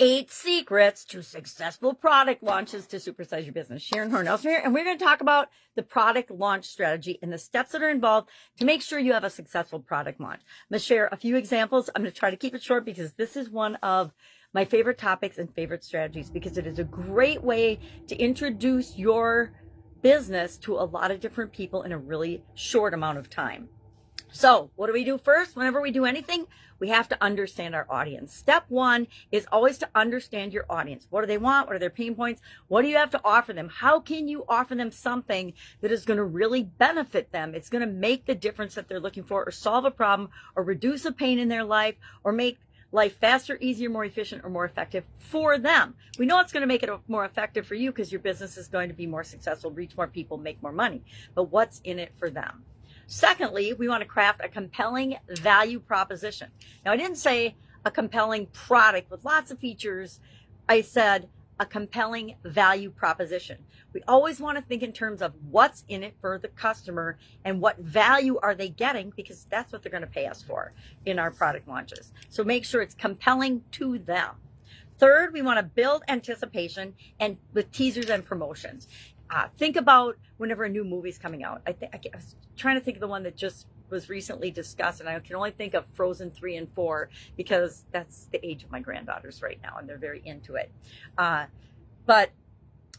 8 secrets to successful product launches to supersize your business. Sharon Horne-Ellstrom here, and we're going to talk about the product launch strategy and the steps that are involved to make sure you have a successful product launch. I'm going to share a few examples. I'm going to try to keep it short because this is one of my favorite topics and favorite strategies because it is a great way to introduce your business to a lot of different people in a really short amount of time. So what do we do first? Whenever we do anything, we have to understand our audience. Step one is always to understand your audience. What do they want? What are their pain points? What do you have to offer them? How can you offer them something that is going to really benefit them? It's going to make the difference that they're looking for, or solve a problem, or reduce a pain in their life, or make life faster, easier, more efficient, or more effective for them. We know it's going to make it more effective for you because your business is going to be more successful, reach more people, make more money. But what's in it for them? Secondly, we want to craft a compelling value proposition. Now, I didn't say a compelling product with lots of features. I said a compelling value proposition. We always want to think in terms of what's in it for the customer and what value are they getting, because that's what they're going to pay us for in our product launches. So make sure it's compelling to them. Third, we want to build anticipation and with teasers and promotions. Think about whenever a new movie's coming out. I was trying to think of the one that just was recently discussed, and I can only think of Frozen 3 and 4 because that's the age of my granddaughters right now, and they're very into it. But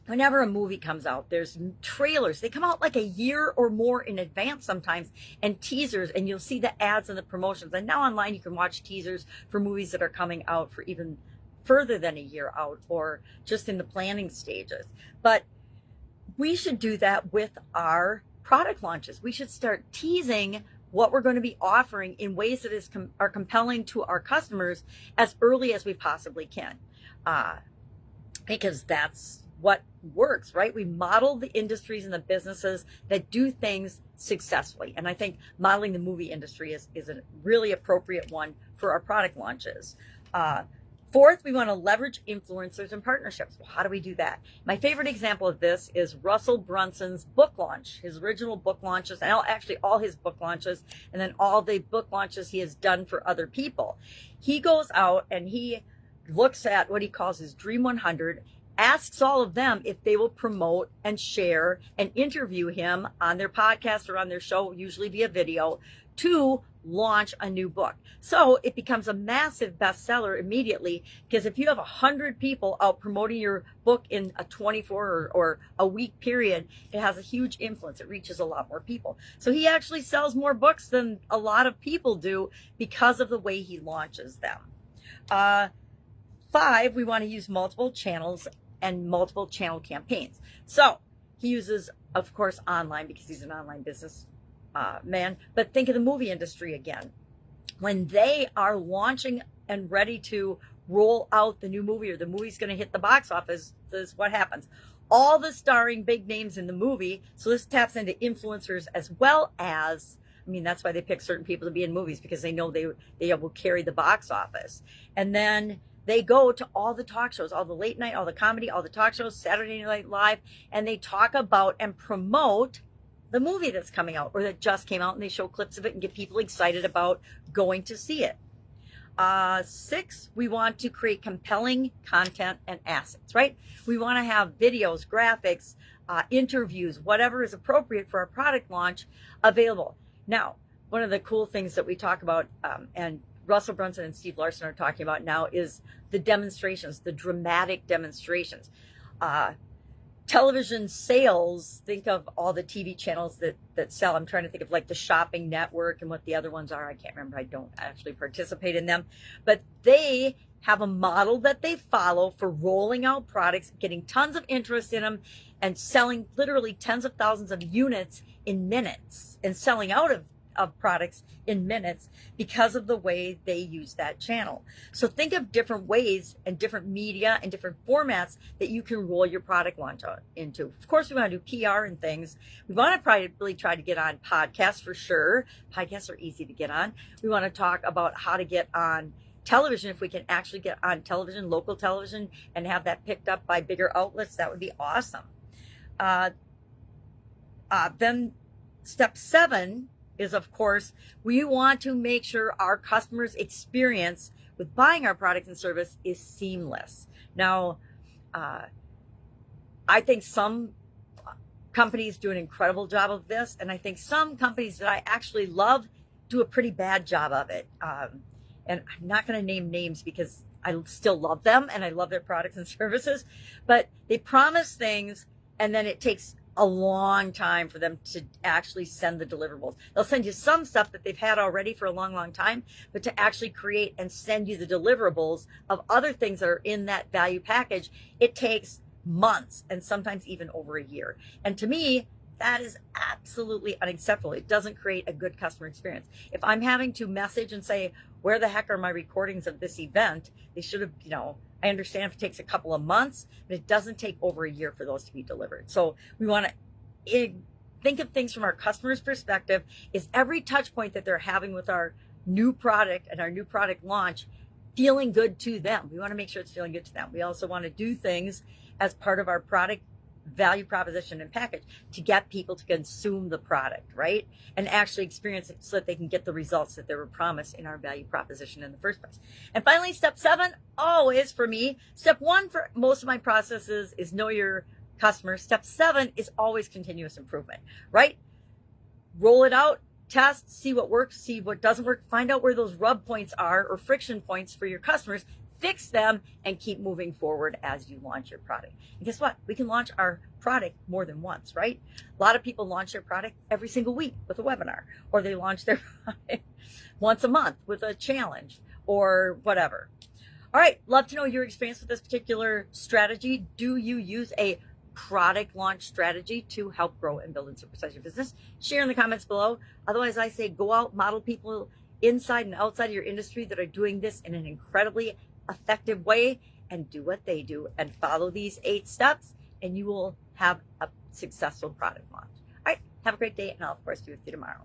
whenever a movie comes out, there's trailers. They come out like a year or more in advance sometimes, and teasers, and you'll see the ads and the promotions. And now online you can watch teasers for movies that are coming out for even further than a year out, or just in the planning stages. But we should do that with our product launches. We should start teasing what we're going to be offering in ways that are compelling to our customers as early as we possibly can, because that's what works, right? We model the industries and the businesses that do things successfully. And I think modeling the movie industry is a really appropriate one for our product launches. Fourth, we want to leverage influencers and partnerships. Well, how do we do that? My favorite example of this is Russell Brunson's book launch, his original book launches, and actually all his book launches, and then all the book launches he has done for other people. He goes out and he looks at what he calls his Dream 100, asks all of them if they will promote and share and interview him on their podcast or on their show, usually via video, to launch a new book. So it becomes a massive bestseller immediately, because if you have 100 people out promoting your book in a 24 or a week period, it has a huge influence. It reaches a lot more people. So he actually sells more books than a lot of people do because of the way he launches them. 5, we want to use multiple channels and multiple channel campaigns. So he uses, of course, online, because he's an online business man. But think of the movie industry again. When they are launching and ready to roll out the new movie, or the movie's going to hit the box office, this is what happens. All the starring big names in the movie. So this taps into influencers as well as, I mean, that's why they pick certain people to be in movies, because they know they will carry the box office. And then they go to all the talk shows, all the late night, all the comedy, all the talk shows, Saturday Night Live, and they talk about and promote the movie that's coming out or that just came out, and they show clips of it and get people excited about going to see it. 6, we want to create compelling content and assets, right? We want to have videos, graphics, interviews, whatever is appropriate for our product launch available. Now, one of the cool things that we talk about, and Russell Brunson and Steve Larson are talking about now, is the demonstrations, the dramatic demonstrations. Television sales, think of all the TV channels that sell. I'm trying to think of like the Shopping Network and what the other ones are. I can't remember. I don't actually participate in them. But they have a model that they follow for rolling out products, getting tons of interest in them, and selling literally tens of thousands of units in minutes, and selling out of products in minutes because of the way they use that channel. So think of different ways and different media and different formats that you can roll your product launch into. Of course, we want to do PR and things. We want to probably try to get on podcasts for sure. Podcasts are easy to get on. We want to talk about how to get on television. If we can actually get on television, local television, and have that picked up by bigger outlets, that would be awesome. Then step 7 is, of course, we want to make sure our customers' experience with buying our products and service is seamless. Now, I think some companies do an incredible job of this, and I think some companies that I actually love do a pretty bad job of it. And I'm not going to name names because I still love them and I love their products and services, but they promise things and then it takes a long time for them to actually send the deliverables. They'll send you some stuff that they've had already for a long, long time, but to actually create and send you the deliverables of other things that are in that value package, it takes months and sometimes even over a year. And to me, that is absolutely unacceptable. It doesn't create a good customer experience. If I'm having to message and say, where the heck are my recordings of this event? They should have, I understand if it takes a couple of months, but it doesn't take over a year for those to be delivered. So we want to think of things from our customer's perspective. Is every touch point that they're having with our new product and our new product launch feeling good to them? We want to make sure it's feeling good to them. We also want to do things as part of our product value proposition and package to get people to consume the product, right? And actually experience it so that they can get the results that they were promised in our value proposition in the first place. And finally, step 7, always for me, step 1 for most of my processes is know your customer. Step 7 is always continuous improvement, right? Roll it out, test, see what works, see what doesn't work, find out where those rub points are or friction points for your customers, fix them, and keep moving forward as you launch your product. And guess what? We can launch our product more than once, right? A lot of people launch their product every single week with a webinar, or they launch their product once a month with a challenge or whatever. All right, love to know your experience with this particular strategy. Do you use a product launch strategy to help grow and build and supersize your business? Share in the comments below. Otherwise, I say go out, model people inside and outside of your industry that are doing this in an incredibly effective way, and do what they do and follow these 8 steps, and you will have a successful product launch. All right, have a great day, and I'll of course be with you tomorrow.